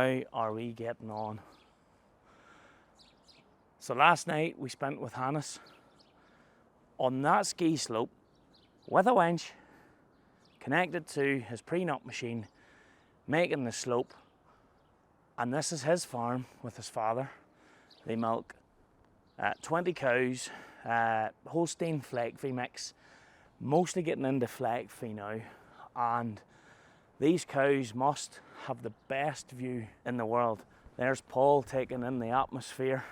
How are we getting on? So last night we spent with Hannes on that ski slope with a winch connected to his pre-nut machine, making the slope. And this is his farm with his father. They milk 20 cows, Holstein fleck feed mix, mostly getting into fleck feed now. And these cows must have the best view in the world. There's Paul taking in the atmosphere.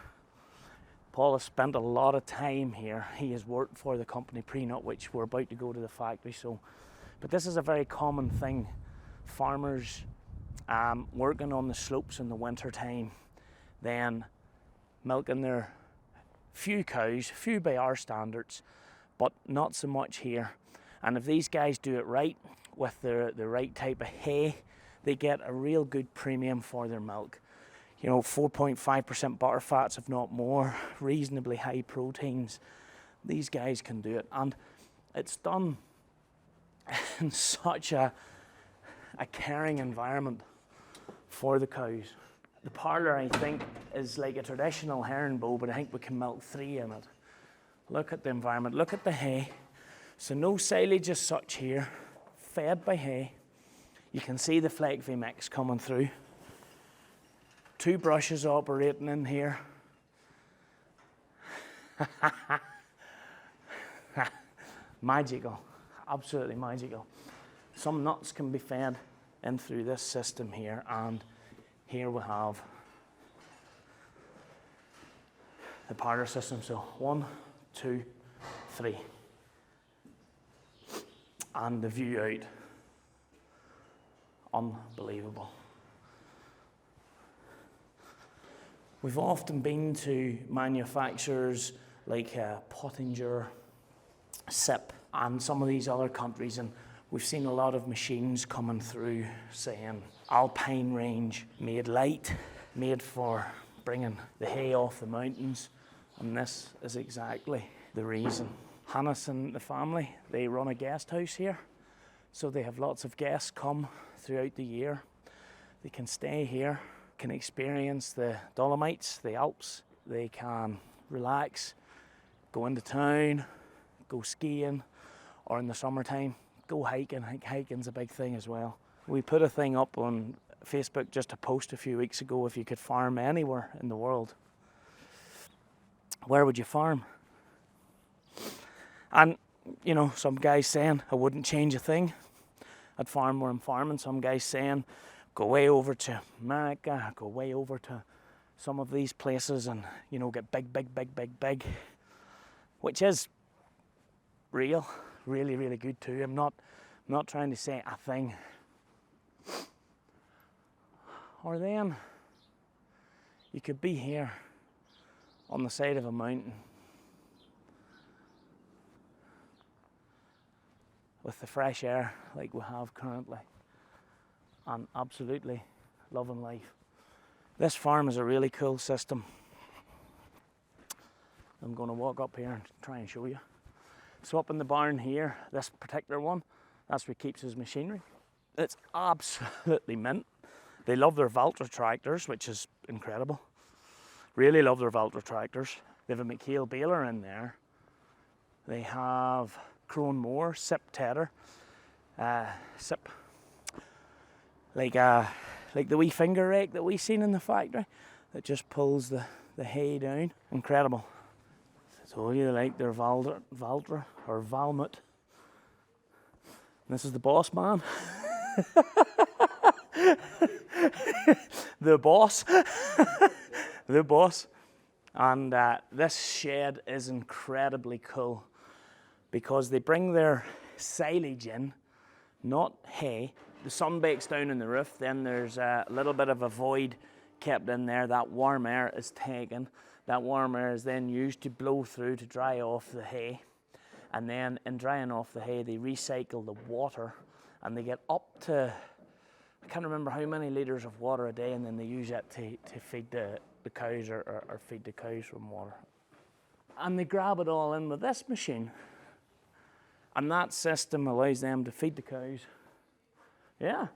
Paul has spent a lot of time here. He has worked for the company pre-nut, which we're about to go to the factory. But this is a very common thing. Farmers working on the slopes in the winter time, then milking their few cows, few by our standards, but not so much here. And if these guys do it right, with the right type of hay, they get a real good premium for their milk. You know, 4.5% butter fats, if not more, reasonably high proteins. These guys can do it, and it's done in such a caring environment for the cows. The parlour, I think, is like a traditional herringbone, but I think we can milk 3 in it. Look at the environment, look at the hay. So no silage as such here, fed by hay. You can see the fleck feed mix coming through. 2 brushes operating in here. Magical, absolutely magical. Some nuts can be fed in through this system here, and here we have the parlour system. So 1, 2, 3. And the view out, unbelievable. We've often been to manufacturers like Pottinger, SIP, and some of these other countries, and we've seen a lot of machines coming through saying Alpine range, made light, made for bringing the hay off the mountains, and this is exactly the reason. Hannes and the family, they run a guest house here, so they have lots of guests come throughout the year. They can stay here, can experience the Dolomites, the Alps. They can relax, go into town, go skiing, or in the summertime, go hiking. I think hiking's a big thing as well. We put a thing up on Facebook, just a post a few weeks ago, if you could farm anywhere in the world, where would you farm? And, you know, some guys saying, I wouldn't change a thing. I'd farm where I'm farming. Some guys saying, go way over to America, go way over to some of these places and, you know, get big, which is real, really, really good too. I'm not trying to say a thing. Or then, you could be here on the side of a mountain with the fresh air like we have currently, and absolutely loving life. This farm is a really cool system. I'm going to walk up here and try and show you. So up in the barn here, this particular one, that's where he keeps his machinery. It's absolutely mint. They love their Valtra tractors, which is incredible. Really love their Valtra tractors. They have a McHale baler in there. They have Crone Moore, SIP tedder, SIP, like the wee finger rake that we seen in the factory that just pulls the hay down. Incredible. I told you they like their Valtra or Valmut. And this is the boss man. The boss. The boss. And this shed is incredibly cool, because they bring their silage in, not hay. The sun bakes down in the roof, then there's a little bit of a void kept in there. That warm air is taken. That warm air is then used to blow through to dry off the hay. And then in drying off the hay, they recycle the water, and they get up to, I can't remember how many litres of water a day, and then they use that to feed the cows or feed the cows from water. And they grab it all in with this machine. And that system allows them to feed the cows. Yeah.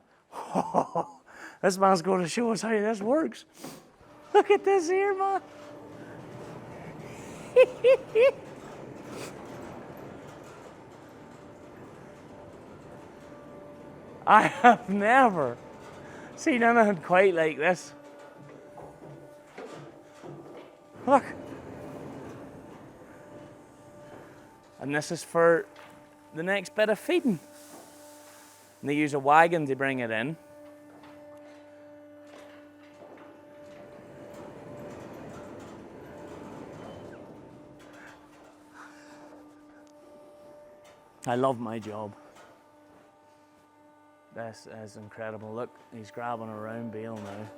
This man's going to show us how this works. Look at this here, man. I have never seen anything quite like this. Look. And this is for the next bit of feeding. And they use a wagon to bring it in. I love my job. This is incredible. Look, he's grabbing a round bale now.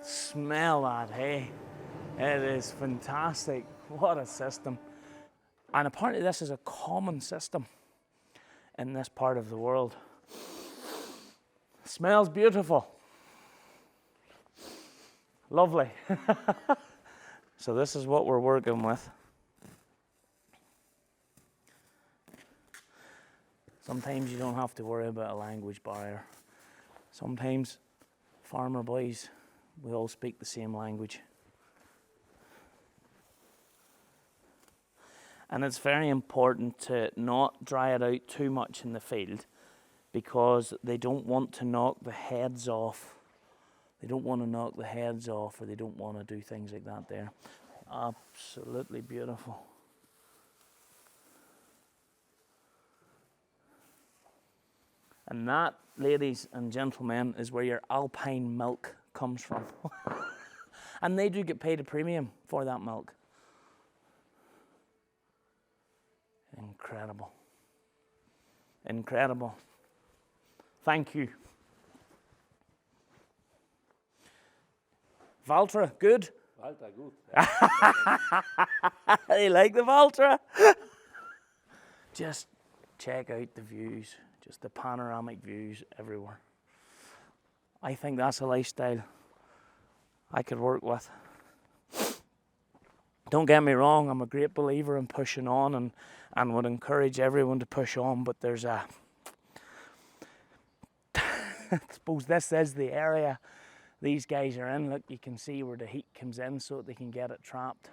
Smell that hay. It is fantastic. What a system. And apparently this is a common system in this part of the world. Smells beautiful. Lovely. So this is what we're working with. Sometimes you don't have to worry about a language barrier. Sometimes farmer boys, we all speak the same language. And it's very important to not dry it out too much in the field because they don't want to knock the heads off. They don't want to knock the heads off, or they don't want to do things like that there. Absolutely beautiful. And that, ladies and gentlemen, is where your Alpine milk comes from. And they do get paid a premium for that milk. Incredible. Incredible. Thank you. Valtra, good? Valtra, good. They like the Valtra. Just check out the views, just the panoramic views everywhere. I think that's a lifestyle I could work with. Don't get me wrong, I'm a great believer in pushing on and would encourage everyone to push on, but there's a... I suppose this is the area these guys are in. Look, you can see where the heat comes in so that they can get it trapped.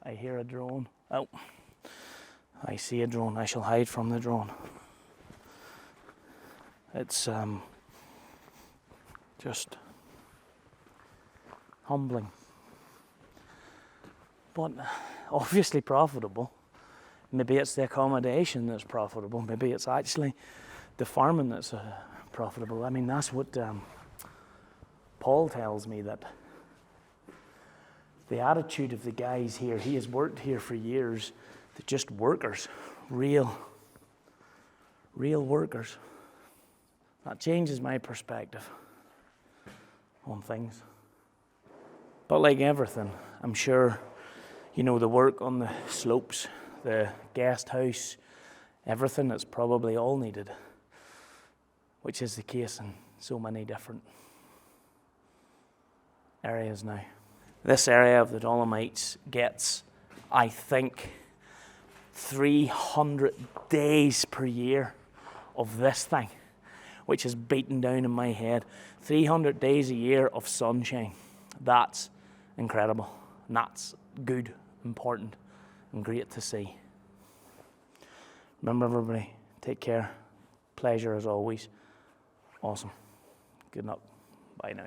I hear a drone. Oh, I see a drone. I shall hide from the drone. It's just humbling, but obviously profitable. Maybe it's the accommodation that's profitable. Maybe it's actually the farming that's profitable. I mean, that's what Paul tells me, that the attitude of the guys here, he has worked here for years, they're just workers, real workers. That changes my perspective on things. But like everything, I'm sure, you know, the work on the slopes, the guest house, everything that's probably all needed, which is the case in so many different areas now. This area of the Dolomites gets, I think, 300 days per year of this thing, which is beaten down in my head. 300 days a year of sunshine. That's incredible. And that's good, important, and great to see. Remember, everybody, take care. Pleasure as always. Awesome. Good luck. Bye now.